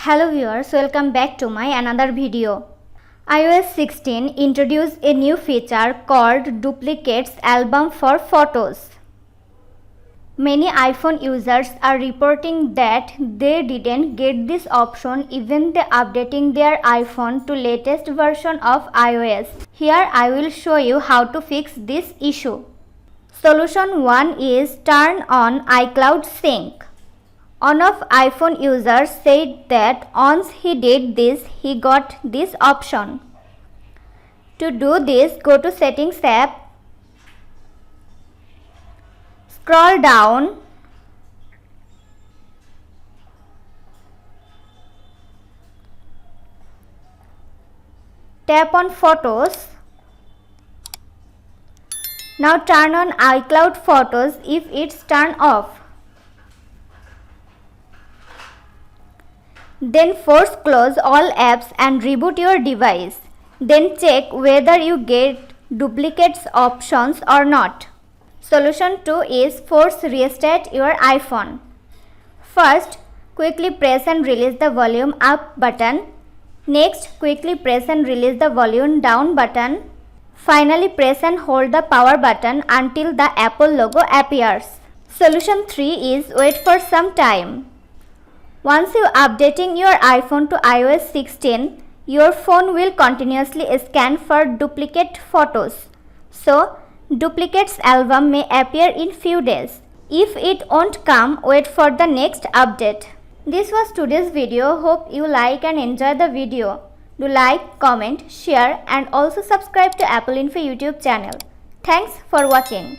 Hello viewers, welcome back to my another video. iOS 16 introduced a new feature called Duplicates Album for Photos. Many iPhone users are reporting that they didn't get this option even they updating their iPhone to latest version of iOS. Here I will show you how to fix this issue. Solution 1 is turn on iCloud Sync. One of iPhone users said that once he did this, he got this option. To do this, go to Settings app, scroll down, tap on Photos. Now turn on iCloud Photos if it's turned off. Then force close all apps and reboot your device. Then check whether you get duplicates options or not. Solution 2 is force restart your iPhone. First, quickly press and release the volume up button. Next, quickly press and release the volume down button. Finally, press and hold the power button until the Apple logo appears. Solution 3 is wait for some time. Once you updating your iPhone to iOS 16, your phone will continuously scan for duplicate photos. So, duplicates album may appear in few days. If it won't come, wait for the next update. This was today's video. Hope you like and enjoy the video. Do like, comment, share and also subscribe to Apple Info YouTube channel. Thanks for watching.